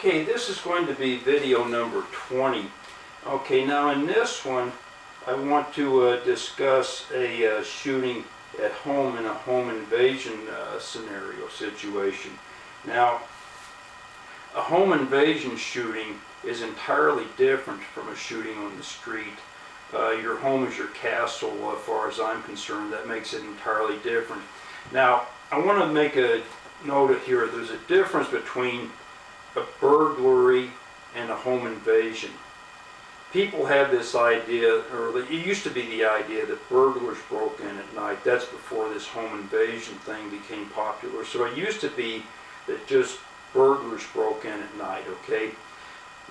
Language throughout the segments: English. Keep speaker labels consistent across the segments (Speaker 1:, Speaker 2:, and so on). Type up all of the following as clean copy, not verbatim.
Speaker 1: Okay, this is going to be video number 20. Okay, now in this one, I want to discuss a shooting at home in a home invasion scenario situation. Now, a home invasion shooting is entirely different from a shooting on the street. Your home is your castle, as far as I'm concerned. That makes it entirely different. Now, I want to make a note here. There's a difference between a burglary and a home invasion. People have this idea, or it used to be the idea, that burglars broke in at night. That's before this home invasion thing became popular. So it used to be that just burglars broke in at night, okay?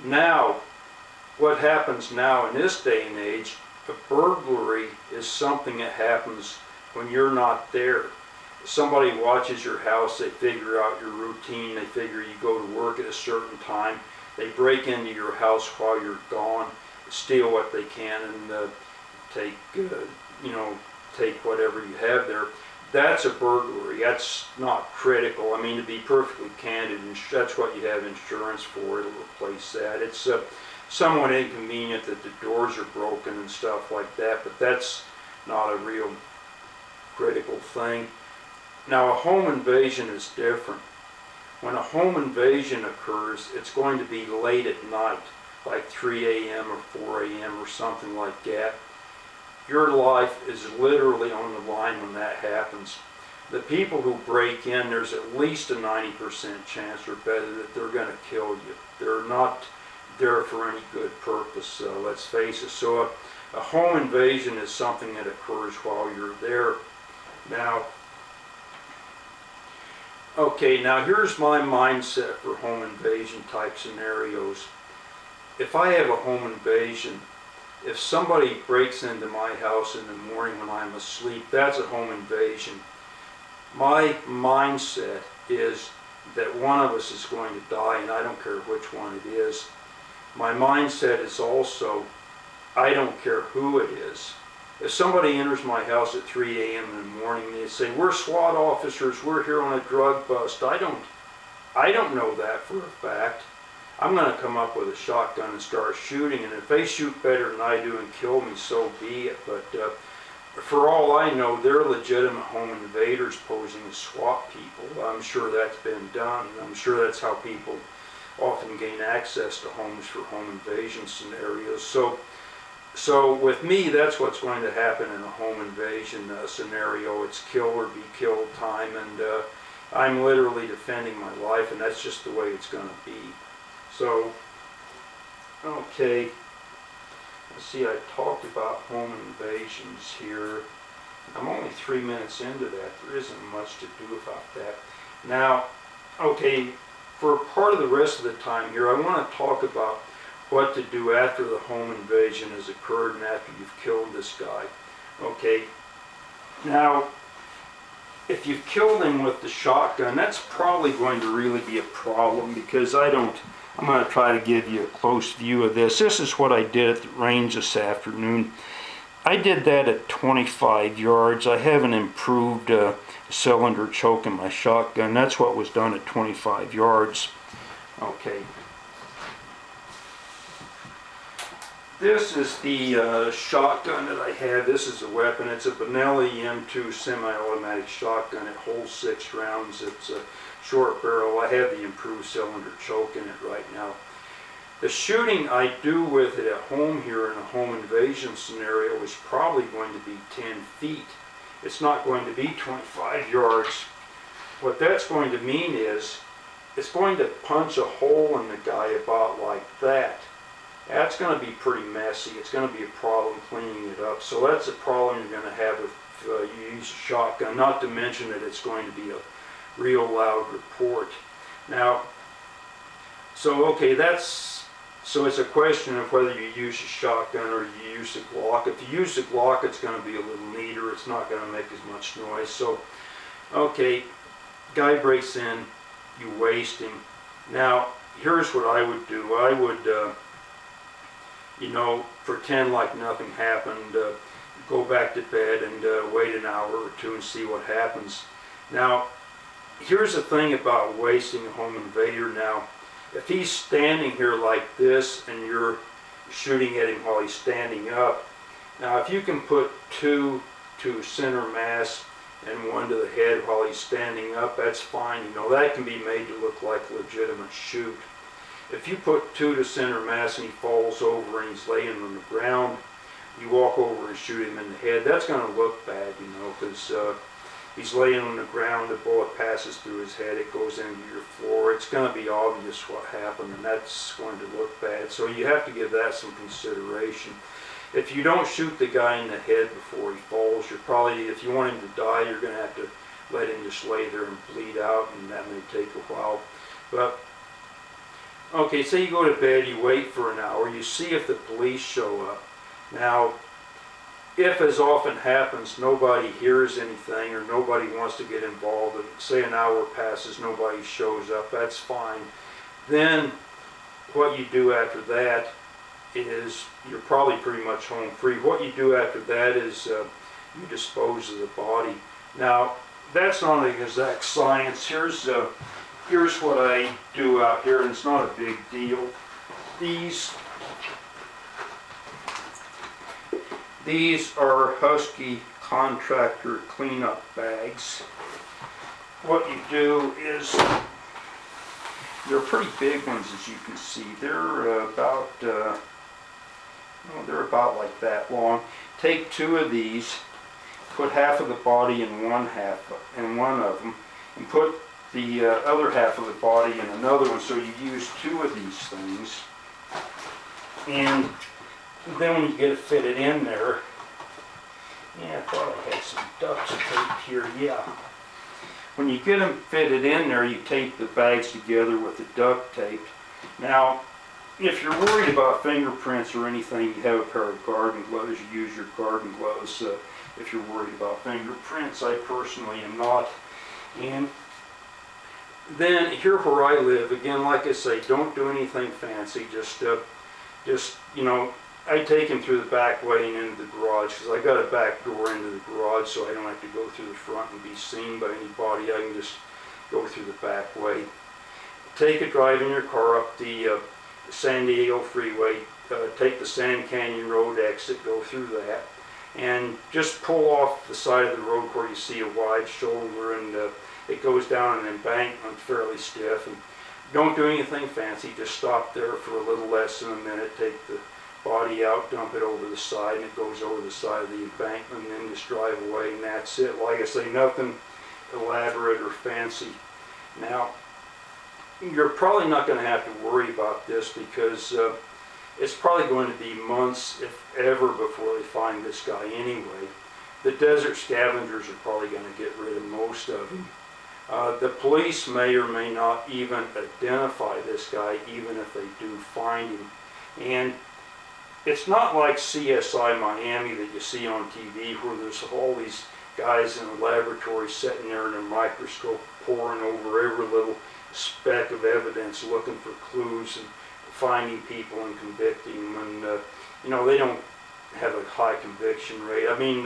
Speaker 1: Now, what happens now in this day and age, a burglary is something that happens when you're not there. Somebody watches your house, they figure out your routine, they figure you go to work at a certain time, they break into your house while you're gone, steal what they can, and take whatever you have there. That's a burglary. That's not critical. I mean, to be perfectly candid, that's what you have insurance for. It'll replace that. It's somewhat inconvenient that the doors are broken and stuff like that, but that's not a real critical thing. Now, a home invasion is different. When a home invasion occurs, it's going to be late at night, like 3 a.m. or 4 a.m. or something like that. Your life is literally on the line when that happens. The people who break in, there's at least a 90% chance or better that they're going to kill you. They're not there for any good purpose, let's face it. So a home invasion is something that occurs while you're there. Now, okay, now here's my mindset for home invasion type scenarios. If I have a home invasion, if somebody breaks into my house in the morning when I'm asleep, that's a home invasion. My mindset is that one of us is going to die, and I don't care which one it is. My mindset is also, I don't care who it is. If somebody enters my house at 3 a.m. in the morning and they say, "We're SWAT officers, we're here on a drug bust," I don't know that for a fact. I'm going to come up with a shotgun and start shooting, and if they shoot better than I do and kill me, so be it. But for all I know, they're legitimate home invaders posing as SWAT people. I'm sure that's been done. I'm sure that's how people often gain access to homes for home invasion scenarios. So with me, that's what's going to happen in a home invasion scenario. It's kill or be killed time, and I'm literally defending my life, and that's just the way it's going to be. So, okay, let's see, I talked about home invasions here. I'm only 3 minutes into that. There isn't much to do about that. Now, okay, for part of the rest of the time here, I want to talk about what to do after the home invasion has occurred and after you've killed this guy. Okay, now, if you've killed him with the shotgun, that's probably going to really be a problem, because I'm going to try to give you a close view of this. This is what I did at the range this afternoon. I did that at 25 yards. I have an improved cylinder choke in my shotgun. That's what was done at 25 yards. Okay. This is the shotgun that I have. This is the weapon. It's a Benelli M2 semi-automatic shotgun. It holds 6 rounds. It's a short barrel. I have the improved cylinder choke in it right now. The shooting I do with it at home here in a home invasion scenario is probably going to be 10 feet. It's not going to be 25 yards. What that's going to mean is it's going to punch a hole in the guy about like that. That's going to be pretty messy. It's going to be a problem cleaning it up. So that's a problem you're going to have if you use a shotgun, not to mention that it's going to be a real loud report. Now, so it's a question of whether you use a shotgun or you use a Glock. If you use a Glock, it's going to be a little neater. It's not going to make as much noise. So, okay, guy breaks in, you waste him. Now, here's what I would do. I would pretend like nothing happened, go back to bed and wait an hour or two and see what happens. Now, here's the thing about wasting a home invader. Now, If he's standing here like this and you're shooting at him while he's standing up, now if you can put 2 to center mass and 1 to the head while he's standing up, that's fine. You know, that can be made to look like a legitimate shoot. If you put 2 to center mass and he falls over and he's laying on the ground, you walk over and shoot him in the head, that's going to look bad, you know, because he's laying on the ground, the bullet passes through his head, it goes into your floor. It's going to be obvious what happened, and that's going to look bad. So you have to give that some consideration. If you don't shoot the guy in the head before he falls, you're probably, if you want him to die, you're going to have to let him just lay there and bleed out, and that may take a while. But, okay, say you go to bed, you wait for an hour, you see if the police show up. Now, if, as often happens, nobody hears anything or nobody wants to get involved, and say an hour passes, nobody shows up, that's fine. Then what you do after that is, you're probably pretty much home free. What you do after that is you dispose of the body. Now, that's not an exact science. Here's what I do out here, and it's not a big deal. These are Husky Contractor cleanup bags. What you do is, they're pretty big ones, as you can see. They're they're about like that long. Take 2 of these, put half of the body in one of them, and put the other half of the body in another one. So you use 2 of these things, and then when you get it fitted in there, yeah, I thought I had some duct tape here, yeah. When you get them fitted in there, you tape the bags together with the duct tape. Now, if you're worried about fingerprints or anything, you have a pair of garden gloves, you use your garden gloves if you're worried about fingerprints. I personally am not. And then here where I live, again, like I say, don't do anything fancy, just you know, I take him through the back way and into the garage, because I got a back door into the garage, so I don't have to go through the front and be seen by anybody. I can just go through the back way. Take a drive in your car up the San Diego Freeway, take the Sand Canyon Road exit, go through that, and just pull off the side of the road where you see a wide shoulder, and it goes down an embankment fairly stiff. And don't do anything fancy, just stop there for a little less than a minute, take the body out, dump it over the side, and it goes over the side of the embankment, and then just drive away, and that's it. Like I say, nothing elaborate or fancy. Now, you're probably not going to have to worry about this, because it's probably going to be months, if ever, before they find this guy anyway. The desert scavengers are probably going to get rid of most of him. The police may or may not even identify this guy, even if they do find him. And it's not like CSI Miami that you see on TV, where there's all these guys in a laboratory sitting there in a microscope poring over every little speck of evidence, looking for clues and finding people and convicting them. And you know, they don't have a high conviction rate. I mean,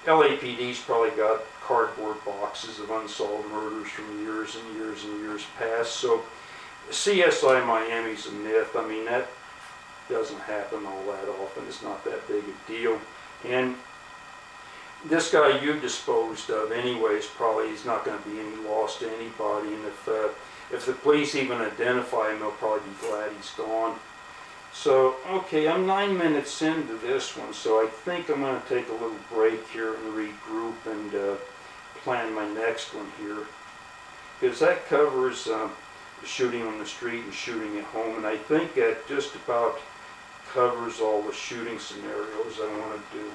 Speaker 1: LAPD's probably got cardboard boxes of unsolved murders from years and years and years past. So CSI Miami's a myth. I mean, that doesn't happen all that often. It's not that big a deal. And this guy you disposed of anyways, probably he's not going to be any loss to anybody. And if the police even identify him, they'll probably be glad he's gone. So, okay, I'm 9 minutes into this one, so I think I'm going to take a little break here and regroup and plan my next one here. Because that covers shooting on the street and shooting at home, and I think that just about covers all the shooting scenarios I want to do.